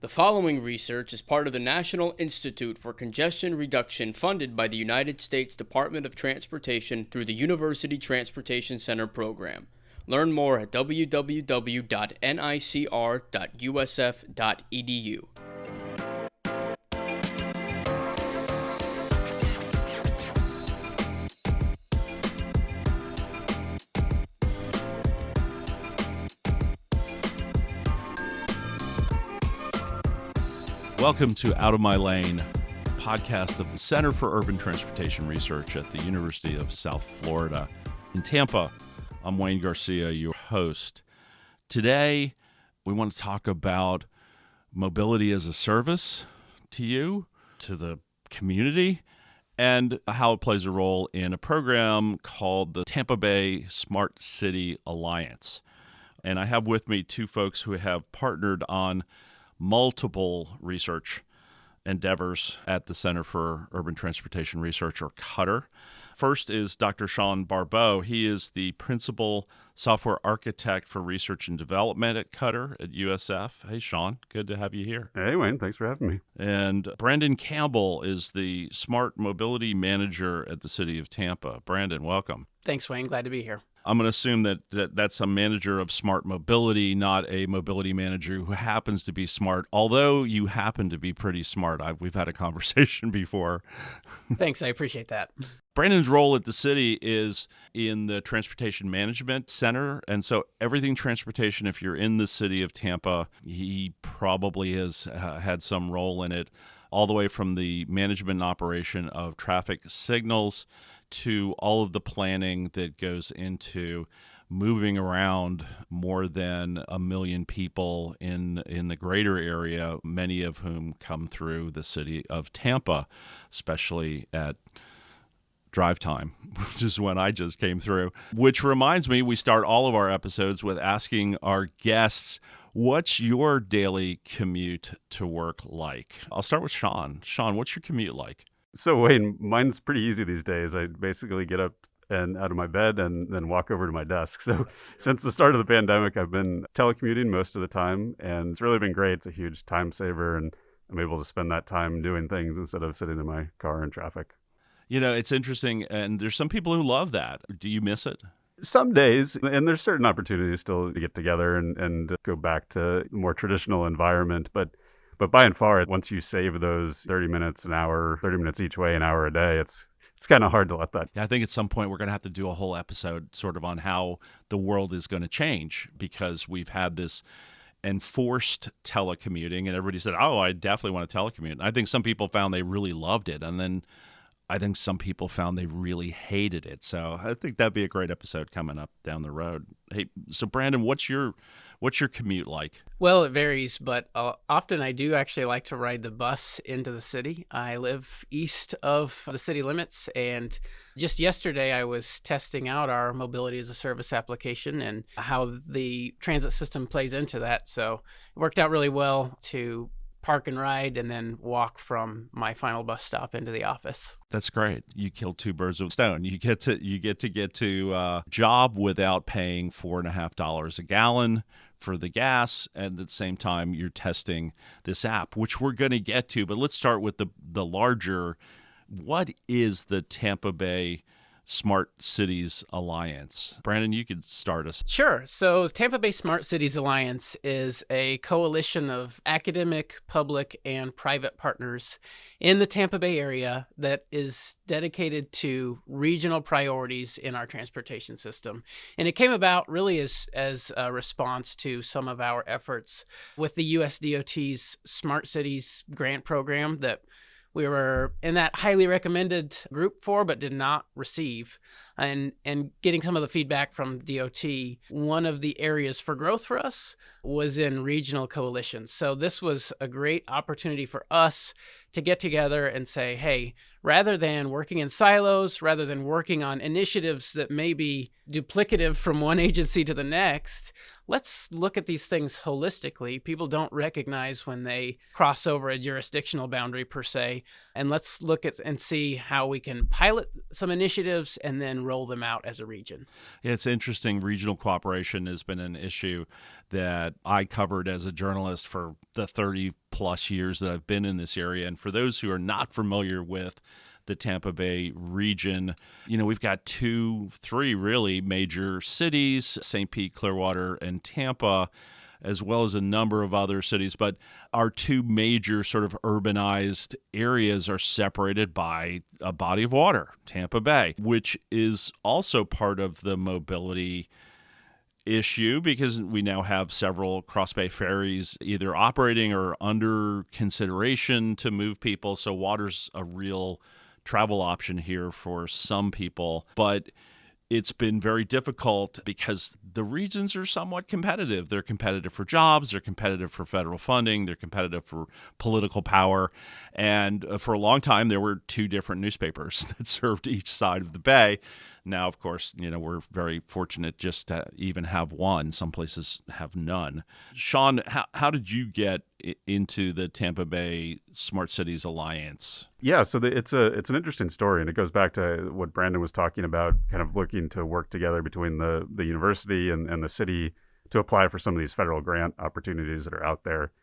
The following research is part of the National Institute for Congestion Reduction funded by the United States Department of Transportation through the University Transportation Center program. Learn more at www.nicr.usf.edu. Welcome to Out of My Lane, podcast of the Center for Urban Transportation Research at the University of South Florida in Tampa. I'm Wayne Garcia, your host. Today, we want to talk about mobility as a service to you, to the community, and how it plays a role in a program called the Tampa Bay Smart City Alliance. And I have with me two folks who have partnered on multiple research endeavors at the Center for Urban Transportation Research, or CUTR. First is Dr. Sean Barbeau. He is the Principal Software Architect for Research and Development at CUTR at USF. Hey, Sean, good to have you here. Hey, Wayne, thanks for having me. And Brandon Campbell is the Smart Mobility Manager at the City of Tampa. Brandon, welcome. Thanks, Wayne. Glad to be here. I'm going to assume that's a manager of smart mobility, not a mobility manager who happens to be smart, although you happen to be pretty smart. We've had a conversation before. Thanks. I appreciate that. Brandon's role at the city is in the Transportation Management Center. And so everything transportation, if you're in the city of Tampa, he probably has had some role in it, all the way from the management and operation of traffic signals to all of the planning that goes into moving around more than 1 million people in the greater area, many of whom come through the city of Tampa, especially at drive time, which is when I just came through. Which reminds me, we start all of our episodes with asking our guests, what's your daily commute to work like? I'll start with Sean. Sean, what's your commute like? So, Wayne, mine's pretty easy these days. I basically get up and out of my bed and then walk over to my desk. So since the start of the pandemic, I've been telecommuting most of the time, and it's really been great. It's a huge time saver, and I'm able to spend that time doing things instead of sitting in my car in traffic. You know, it's interesting, and there's some people who love that. Do you miss it? Some days, and there's certain opportunities still to get together and go back to a more traditional environment, but by and far, once you save those 30 minutes, an hour, 30 minutes each way, an hour a day, it's kind of hard to let that. I think at some point we're going to have to do a whole episode sort of on how the world is going to change, because we've had this enforced telecommuting, and everybody said, oh, I definitely want to telecommute. And I think some people found they really loved it, and then I think some people found they really hated it. So I think that'd be a great episode coming up down the road. Hey, so Brandon, what's your commute like? Well, it varies, but often I do actually like to ride the bus into the city. I live east of the city limits, and just yesterday I was testing out our mobility as a service application and how the transit system plays into that. So it worked out really well to park and ride and then walk from my final bus stop into the office. That's great. You killed two birds with a stone. You get to job without paying $4.50 a gallon for the gas, and at the same time you're testing this app, which we're going to get to. But let's start with the larger. What is the Tampa Bay Smart Cities Alliance? Brandon, you could start us. Sure. So Tampa Bay Smart Cities Alliance is a coalition of academic, public, and private partners in the Tampa Bay area that is dedicated to regional priorities in our transportation system. And it came about really as a response to some of our efforts with the US DOT's Smart Cities grant program that we were in that highly recommended group for, but did not receive. And getting some of the feedback from DOT, one of the areas for growth for us was in regional coalitions. So this was a great opportunity for us to get together and say, hey, rather than working in silos, rather than working on initiatives that may be duplicative from one agency to the next, let's look at these things holistically. People don't recognize when they cross over a jurisdictional boundary per se, and let's look at and see how we can pilot some initiatives and then roll them out as a region. Yeah, it's interesting. Regional cooperation has been an issue that I covered as a journalist for the 30 plus years that I've been in this area. And for those who are not familiar with the Tampa Bay region, we've got 3 really major cities, St. Pete, Clearwater, and Tampa, as well as a number of other cities. But our 2 major sort of urbanized areas are separated by a body of water, Tampa Bay, which is also part of the mobility issue because we now have several cross-bay ferries either operating or under consideration to move people. So water's a real travel option here for some people, but it's been very difficult because the regions are somewhat competitive. They're competitive for jobs, they're competitive for federal funding, they're competitive for political power. And for a long time, there were 2 different newspapers that served each side of the bay. Now, of course, we're very fortunate just to even have one. Some places have none. Sean, how did you get into the Tampa Bay Smart Cities Alliance? Yeah, so it's an interesting story, and it goes back to what Brandon was talking about, kind of looking to work together between the university and the city to apply for some of these federal grant opportunities that are out there.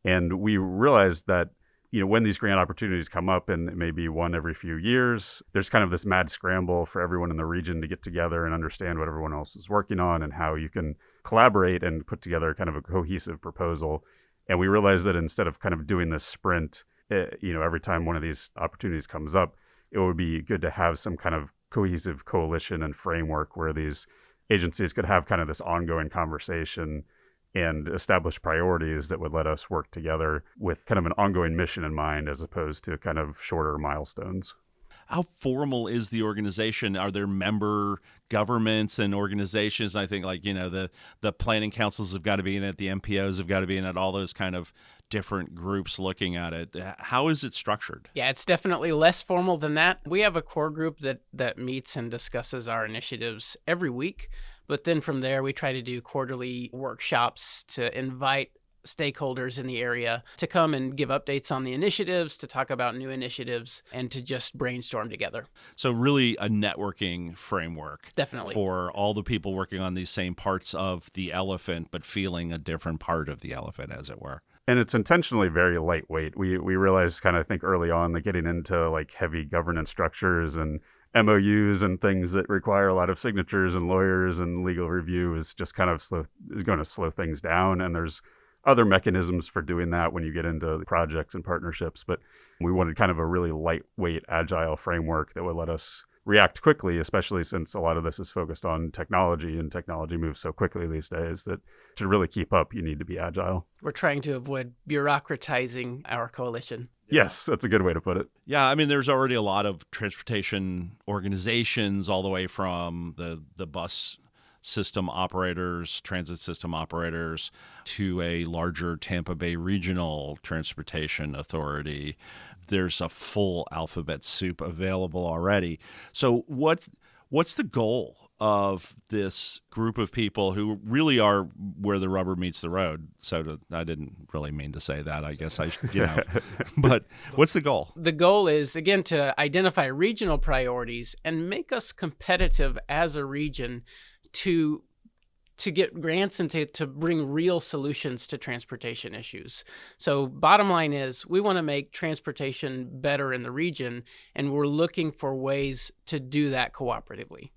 And we realized that when these grant opportunities come up, and it may be one every few years, there's kind of this mad scramble for everyone in the region to get together and understand what everyone else is working on and how you can collaborate and put together kind of a cohesive proposal. And we realized that instead of kind of doing this sprint, every time one of these opportunities comes up, it would be good to have some kind of cohesive coalition and framework where these agencies could have kind of this ongoing conversation and establish priorities that would let us work together with kind of an ongoing mission in mind as opposed to kind of shorter milestones. How formal is the organization? Are there member governments and organizations? I think the planning councils have got to be in it, the MPOs have got to be in it, all those kind of different groups looking at it. How is it structured? Yeah, it's definitely less formal than that. We have a core group that meets and discusses our initiatives every week. But then from there, we try to do quarterly workshops to invite stakeholders in the area to come and give updates on the initiatives, to talk about new initiatives, and to just brainstorm together. So really a networking framework. Definitely. For all the people working on these same parts of the elephant, but feeling a different part of the elephant, as it were. And it's intentionally very lightweight. We realized I think early on that getting into like heavy governance structures and MOUs and things that require a lot of signatures and lawyers and legal review is just kind of is going to slow things down. And there's other mechanisms for doing that when you get into projects and partnerships. But we wanted kind of a really lightweight, agile framework that would let us react quickly, especially since a lot of this is focused on technology, and technology moves so quickly these days that to really keep up, you need to be agile. We're trying to avoid bureaucratizing our coalition. Yes, that's a good way to put it. Yeah, I mean, there's already a lot of transportation organizations all the way from the bus system operators, transit system operators, to a larger Tampa Bay Regional Transportation Authority. There's a full alphabet soup available already. So what's the goal of this group of people who really are where the rubber meets the road? I didn't really mean to say that. I guess but what's the goal? The goal is, again, to identify regional priorities and make us competitive as a region to get grants and to bring real solutions to transportation issues. So bottom line is we want to make transportation better in the region, and we're looking for ways to do that cooperatively.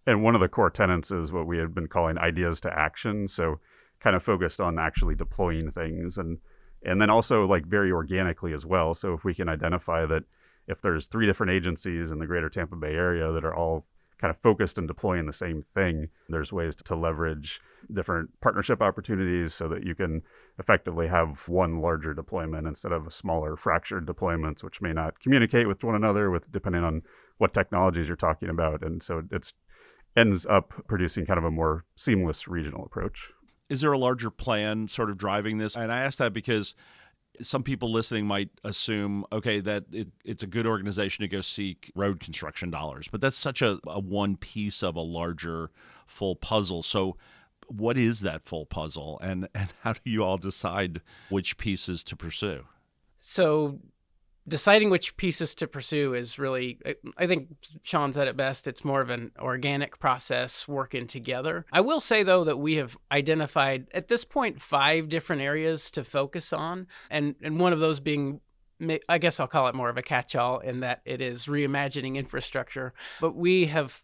And one of the core tenets is what we had been calling ideas to action. So kind of focused on actually deploying things and then also like very organically as well. So if we can identify that if there's 3 different agencies in the greater Tampa Bay area that are all kind of focused and deploying the same thing, there's ways to leverage different partnership opportunities so that you can effectively have one larger deployment instead of smaller fractured deployments, which may not communicate with one another depending on what technologies you're talking about. And so it ends up producing kind of a more seamless regional approach. Is there a larger plan sort of driving this? And I ask that because some people listening might assume, okay, that it's a good organization to go seek road construction dollars, but that's such a one piece of a larger full puzzle. So what is that full puzzle, and how do you all decide which pieces to pursue? So deciding which pieces to pursue is really, I think Sean said it best, it's more of an organic process working together. I will say, though, that we have identified at this point 5 different areas to focus on, and one of those being, I guess I'll call it more of a catch-all in that it is reimagining infrastructure. But we have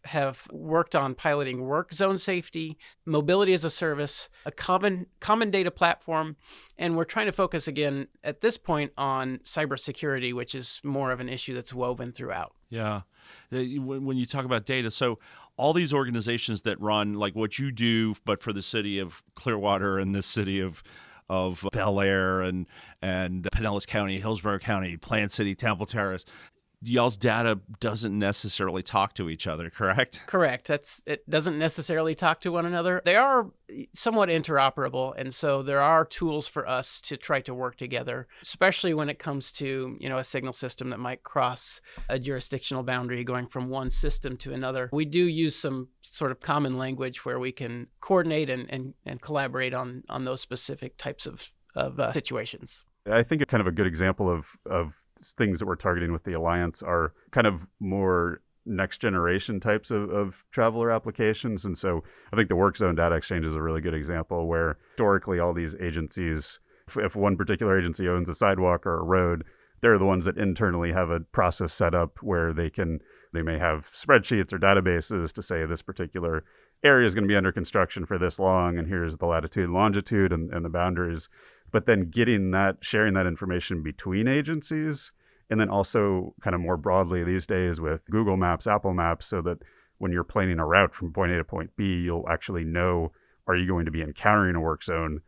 worked on piloting work zone safety, mobility as a service, a common data platform, and we're trying to focus again at this point on cybersecurity, which is more of an issue that's woven throughout. Yeah. When you talk about data, so all these organizations that run like what you do, but for the city of Clearwater and the city of Bel Air and Pinellas County, Hillsborough County, Plant City, Temple Terrace, y'all's data doesn't necessarily talk to each other, correct? Correct. It doesn't necessarily talk to one another. They are somewhat interoperable, and so there are tools for us to try to work together, especially when it comes to, a signal system that might cross a jurisdictional boundary going from one system to another. We do use some sort of common language where we can coordinate and collaborate on those specific types of situations. I think kind of a good example of things that we're targeting with the Alliance are kind of more next generation types of traveler applications. And so I think the Work Zone Data Exchange is a really good example where historically all these agencies, if one particular agency owns a sidewalk or a road, they're the ones that internally have a process set up where they may have spreadsheets or databases to say this particular area is going to be under construction for this long, and here's the latitude and longitude and the boundaries. But then sharing that information between agencies, and then also kind of more broadly these days with Google Maps, Apple Maps, so that when you're planning a route from point A to point B, you'll actually know, are you going to be encountering a work zone?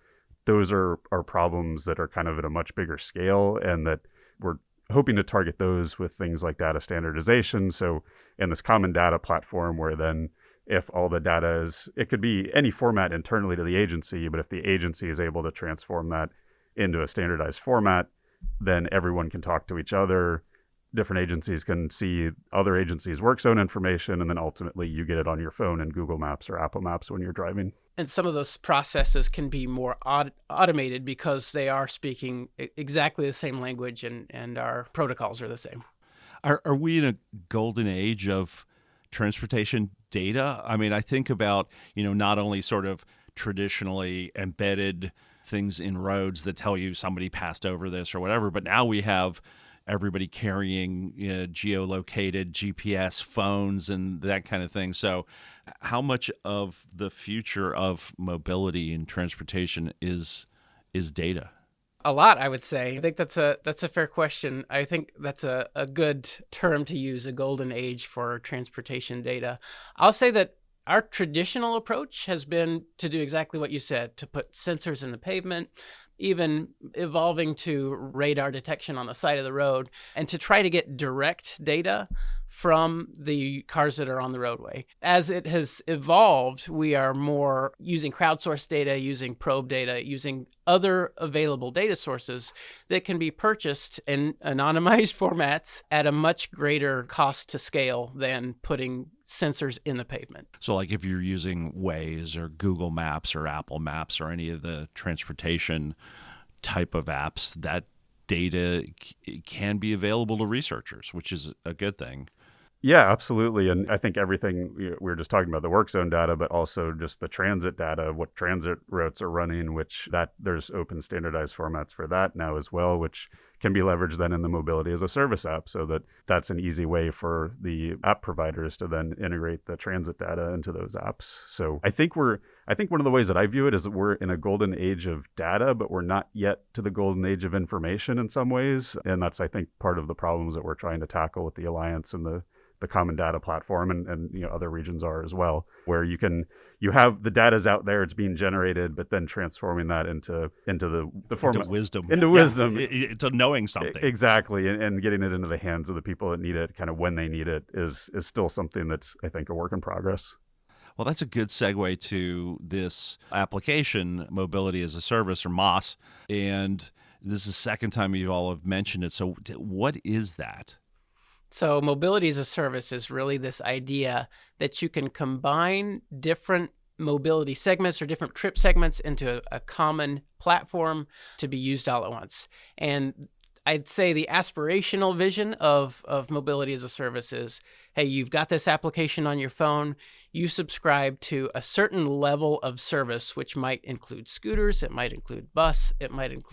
Those are problems that are kind of at a much bigger scale, and that we're hoping to target those with things like data standardization. So in this common data platform where then if all the data it could be any format internally to the agency, but if the agency is able to transform that into a standardized format, then everyone can talk to each other. Different agencies can see other agencies' work zone information, and then ultimately you get it on your phone in Google Maps or Apple Maps when you're driving. And some of those processes can be more automated because they are speaking exactly the same language and our protocols are the same. Are we in a golden age of transportation data? I mean, I think about, not only sort of traditionally embedded things in roads that tell you somebody passed over this or whatever, but now we have everybody carrying geolocated GPS phones and that kind of thing. So how much of the future of mobility and transportation is data? A lot, I would say. I think that's a fair question. I think that's a good term to use, a golden age for transportation data. I'll say that our traditional approach has been to do exactly what you said, to put sensors in the pavement, even evolving to radar detection on the side of the road, and to try to get direct data from the cars that are on the roadway. As it has evolved, we are more using crowdsourced data, using probe data, using other available data sources that can be purchased in anonymized formats at a much greater cost to scale than putting sensors in the pavement. So like if you're using Waze or Google Maps or Apple Maps or any of the transportation type of apps, that data can be available to researchers, which is a good thing. Yeah, absolutely. And I think everything we were just talking about, the work zone data, but also just the transit data, what transit routes are running, there's open standardized formats for that now as well, which can be leveraged then in the mobility as a service app, so that's an easy way for the app providers to then integrate the transit data into those apps. So I think one of the ways that I view it is that we're in a golden age of data, but we're not yet to the golden age of information in some ways. And that's, I think, part of the problems that we're trying to tackle with the Alliance and the common data platform, and other regions are as well, where you have the data's out there, it's being generated, but then transforming that into the format, into wisdom, into knowing something exactly, and getting it into the hands of the people that need it, kind of when they need it, is still something that's, I think, a work in progress. Well, that's a good segue to this application, Mobility as a Service, or MOS, and this is the second time you all have mentioned it. So what is that? So mobility as a service is really this idea that you can combine different mobility segments or different trip segments into a common platform to be used all at once. And I'd say the aspirational vision of mobility as a service is, hey, you've got this application on your phone, you subscribe to a certain level of service, which might include scooters, it might include bus, it might even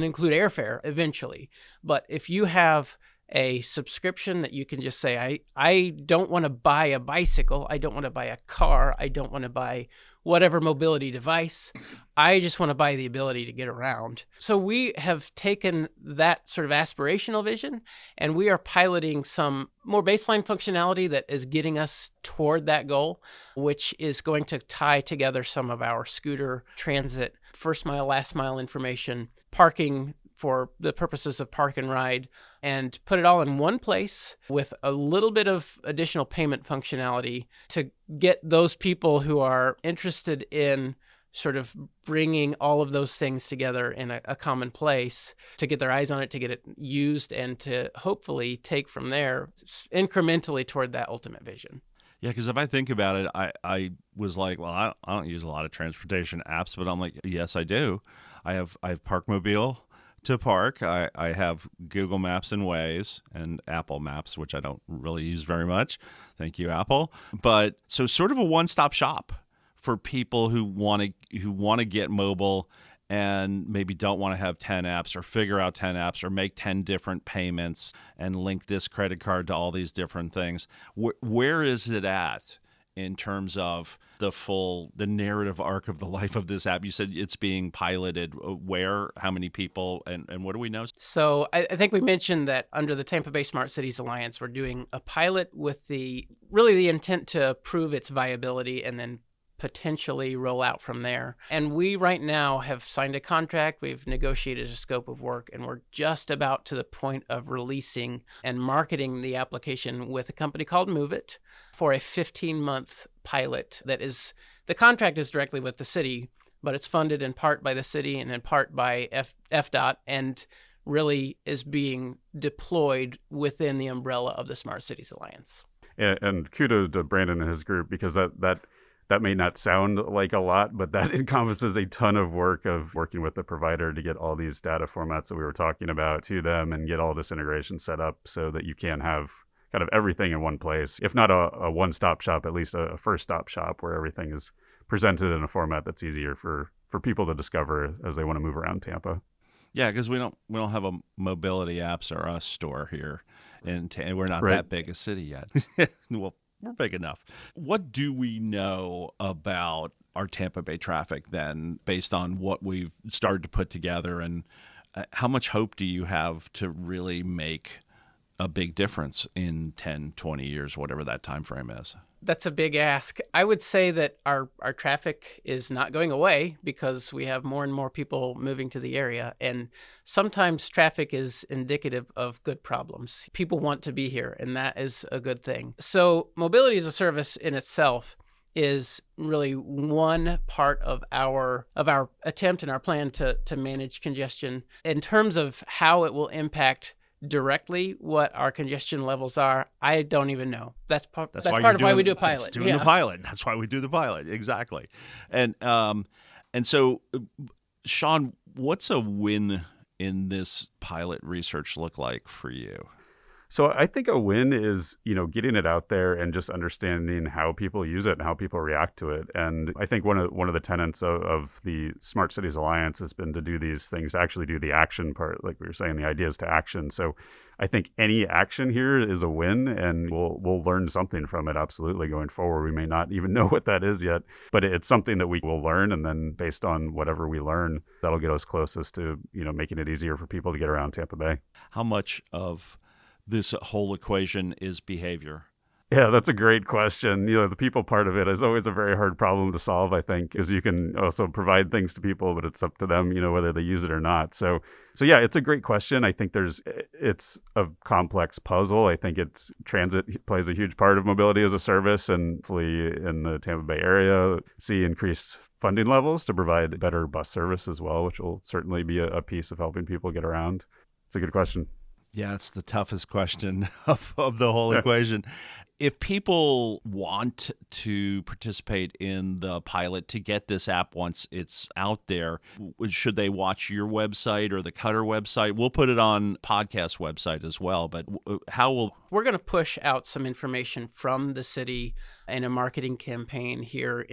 include airfare eventually. But if you have a subscription that you can just say, I don't want to buy a bicycle, I don't want to buy a car, I don't want to buy whatever mobility device, I just want to buy the ability to get around. So we have taken that sort of aspirational vision and we are piloting some more baseline functionality that is getting us toward that goal, which is going to tie together some of our scooter, transit, first mile, last mile information, parking for the purposes of park and ride, and put it all in one place with a little bit of additional payment functionality to get those people who are interested in sort of bringing all of those things together in a common place, to get their eyes on it, to get it used, and to hopefully take from there incrementally toward that ultimate vision. Yeah, because if I think about it, I was like, well, I don't use a lot of transportation apps, but I'm like, yes, I do. I have Parkmobile to park. I have Google Maps and Waze and Apple Maps, which I don't really use very much. Thank you, Apple. But so sort of a one-stop shop for people who want to get mobile and maybe don't want to have 10 apps or figure out 10 apps or make 10 different payments and link this credit card to all these different things. Where is it at in terms of the narrative arc of the life of this app? You said it's being piloted. Where, how many people, and what do we know? So I think we mentioned that under the Tampa Bay Smart Cities Alliance, we're doing a pilot with the intent to prove its viability and then potentially roll out from there. And we right now have signed a contract, we've negotiated a scope of work, and we're just about to the point of releasing and marketing the application with a company called Moovit for a 15-month pilot the contract is directly with the city, but it's funded in part by the city and in part by FDOT, and really is being deployed within the umbrella of the Smart Cities Alliance. And kudos to Brandon and his group, because that may not sound like a lot, but that encompasses a ton of work of working with the provider to get all these data formats that we were talking about to them and get all this integration set up so that you can have kind of everything in one place. If not a one-stop shop, at least a first-stop shop where everything is presented in a format that's easier for people to discover as they want to move around Tampa. Yeah, because we don't have a mobility apps or us store here, and we're not that big a city yet. Well, we're big enough. What do we know about our Tampa Bay traffic then, based on what we've started to put together, and how much hope do you have to really make a big difference in 10, 20 years, whatever that time frame is? That's a big ask. I would say that our traffic is not going away because we have more and more people moving to the area. And sometimes traffic is indicative of good problems. People want to be here, and that is a good thing. So mobility as a service in itself is really one part of our attempt and our plan to manage congestion. In terms of how it will impact directly what our congestion levels are, I don't even know. That's part of why we do a pilot. The pilot. That's why we do the pilot. Exactly. And so, Sean, what's a win in this pilot research look like for you? So I think a win is, getting it out there and just understanding how people use it and how people react to it. And I think one of the tenets of the Smart Cities Alliance has been to do these things, to actually do the action part, like we were saying, the ideas to action. So I think any action here is a win, and we'll learn something from it, absolutely, going forward. We may not even know what that is yet, but it's something that we will learn, and then based on whatever we learn, that'll get us closest to, making it easier for people to get around Tampa Bay. How much of this whole equation is behavior? Yeah, that's a great question. The people part of it is always a very hard problem to solve, I think, because you can also provide things to people, but it's up to them, whether they use it or not. So yeah, it's a great question. I think it's a complex puzzle. I think transit plays a huge part of mobility as a service, and hopefully in the Tampa Bay area, see increased funding levels to provide better bus service as well, which will certainly be a piece of helping people get around. It's a good question. Yeah, it's the toughest question of the whole equation. If people want to participate in the pilot to get this app once it's out there, should they watch your website or the CUTR website? We'll put it on podcast website as well, but We're going to push out some information from the city in a marketing campaign here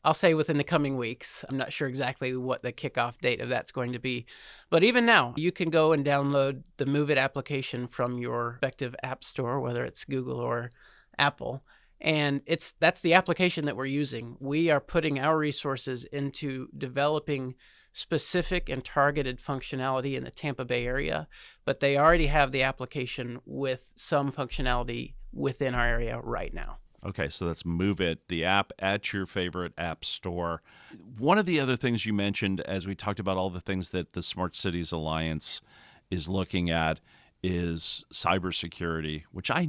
I'll say within the coming weeks. I'm not sure exactly what the kickoff date of that's going to be. But even now, you can go and download the Moovit application from your respective app store, whether it's Google or Apple. And that's the application that we're using. We are putting our resources into developing specific and targeted functionality in the Tampa Bay area, but they already have the application with some functionality within our area right now. Okay, so that's Moovit, the app at your favorite app store. One of the other things you mentioned as we talked about all the things that the Smart Cities Alliance is looking at is cybersecurity, which I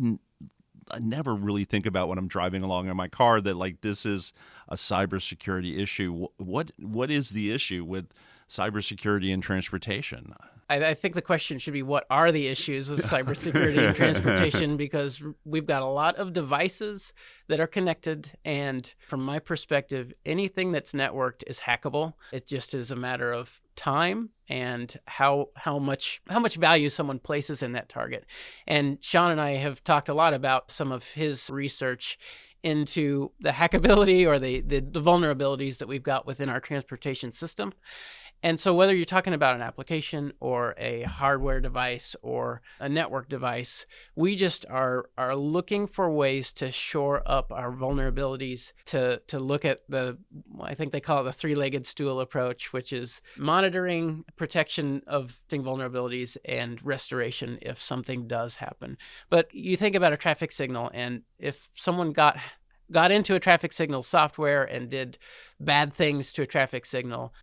never really think about when I'm driving along in my car, that like this is a cybersecurity issue. What is the issue with cybersecurity in transportation? I think the question should be, what are the issues with cybersecurity in transportation? Because we've got a lot of devices that are connected. And from my perspective, anything that's networked is hackable. It just is a matter of time and how much value someone places in that target. And Sean and I have talked a lot about some of his research into the hackability or the vulnerabilities that we've got within our transportation system. And so whether you're talking about an application or a hardware device or a network device, we just are looking for ways to shore up our vulnerabilities, to look at I think they call it the three-legged stool approach, which is monitoring, protection of vulnerabilities, and restoration if something does happen. But you think about a traffic signal, and if someone got into a traffic signal software and did bad things to a traffic signal,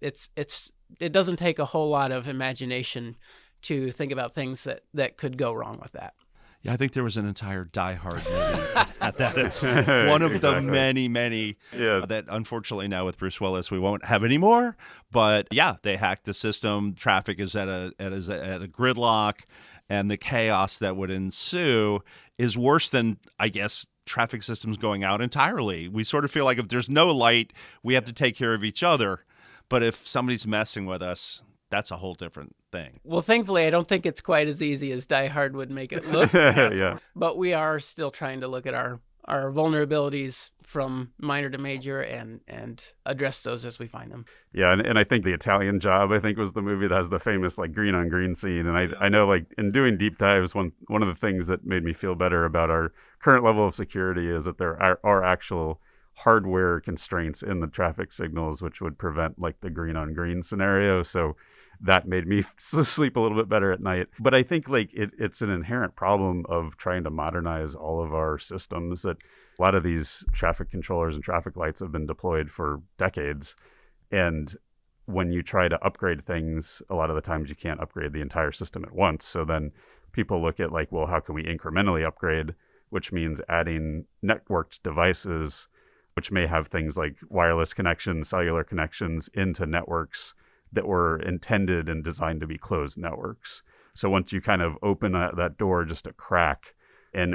it doesn't take a whole lot of imagination to think about things that could go wrong with that. Yeah, I think there was an entire Die Hard movie at that. It's one of the many that unfortunately now with Bruce Willis we won't have anymore. But yeah, they hacked the system. Traffic is at a gridlock, and the chaos that would ensue is worse than, I guess, traffic systems going out entirely. We sort of feel like if there's no light, we have to take care of each other. But if somebody's messing with us, that's a whole different thing. Well, thankfully, I don't think it's quite as easy as Die Hard would make it look. Yeah. But we are still trying to look at our vulnerabilities from minor to major and address those as we find them. Yeah, and I think The Italian Job, I think, was the movie that has the famous like green on green scene. And I know like in doing deep dives, one of the things that made me feel better about our current level of security is that there are actual hardware constraints in the traffic signals which would prevent like the green on green scenario. So that made me sleep a little bit better at night. But I think like it's an inherent problem of trying to modernize all of our systems, that a lot of these traffic controllers and traffic lights have been deployed for decades. And when you try to upgrade things, a lot of the times you can't upgrade the entire system at once. So then people look at like, well, how can we incrementally upgrade, which means adding networked devices, which may have things like wireless connections, cellular connections into networks that were intended and designed to be closed networks. So once you kind of open that door just a crack, and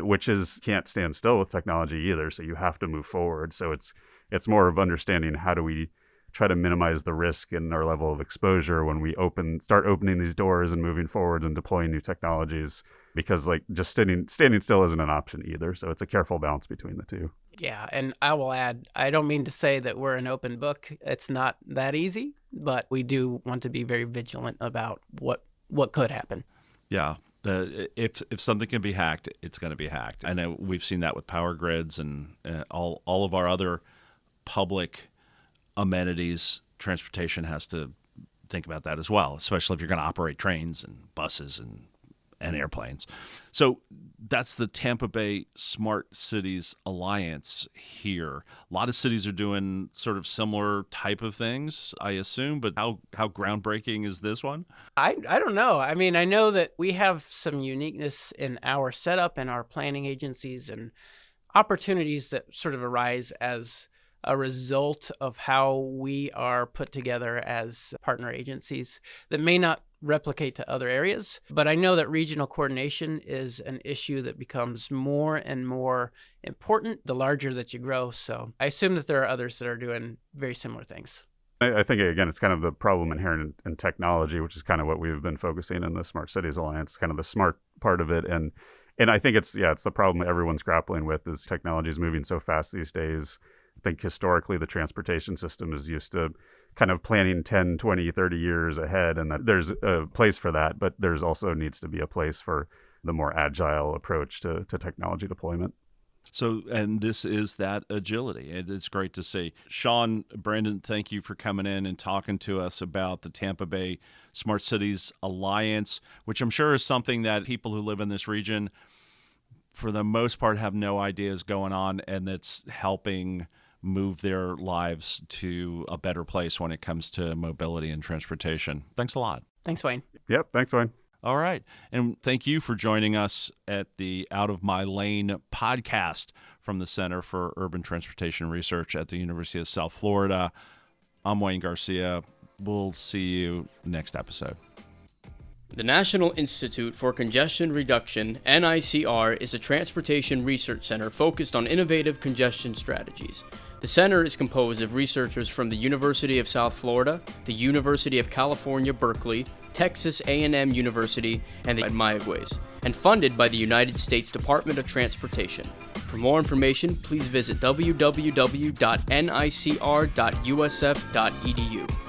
can't stand still with technology either, so you have to move forward. So it's more of understanding how do we try to minimize the risk and our level of exposure when we start opening these doors and moving forward and deploying new technologies, because like just standing still isn't an option either. So it's a careful balance between the two. Yeah, and I will add, I don't mean to say that we're an open book. It's not that easy, but we do want to be very vigilant about what could happen. Yeah. If something can be hacked, it's going to be hacked. I know we've seen that with power grids and all of our other public amenities. Transportation has to think about that as well, especially if you're going to operate trains and buses and airplanes. So that's the Tampa Bay Smart Cities Alliance here. A lot of cities are doing sort of similar type of things, I assume, but how groundbreaking is this one? I don't know. I mean, I know that we have some uniqueness in our setup and our planning agencies and opportunities that sort of arise as a result of how we are put together as partner agencies that may not replicate to other areas. But I know that regional coordination is an issue that becomes more and more important the larger that you grow. So I assume that there are others that are doing very similar things. I think, again, it's kind of the problem inherent in technology, which is kind of what we've been focusing in the Smart Cities Alliance, kind of the smart part of it. And I think it's the problem everyone's grappling with is technology is moving so fast these days. I think historically the transportation system is used to kind of planning 10, 20, 30 years ahead, and that there's a place for that, but there's also needs to be a place for the more agile approach to technology deployment. So, and this is that agility. It's great to see. Sean, Brandon, thank you for coming in and talking to us about the Tampa Bay Smart Cities Alliance, which I'm sure is something that people who live in this region, for the most part, have no idea is going on, and that's helping move their lives to a better place when it comes to mobility and transportation. Thanks a lot. Thanks, Wayne. Yep. Thanks, Wayne. All right. And thank you for joining us at the Out of My Lane podcast from the Center for Urban Transportation Research at the University of South Florida. I'm Wayne Garcia. We'll see you next episode. The National Institute for Congestion Reduction, NICR, is a transportation research center focused on innovative congestion strategies. The center is composed of researchers from the University of South Florida, the University of California, Berkeley, Texas A&M University, and the Mayagüez, and funded by the United States Department of Transportation. For more information, please visit www.nicr.usf.edu.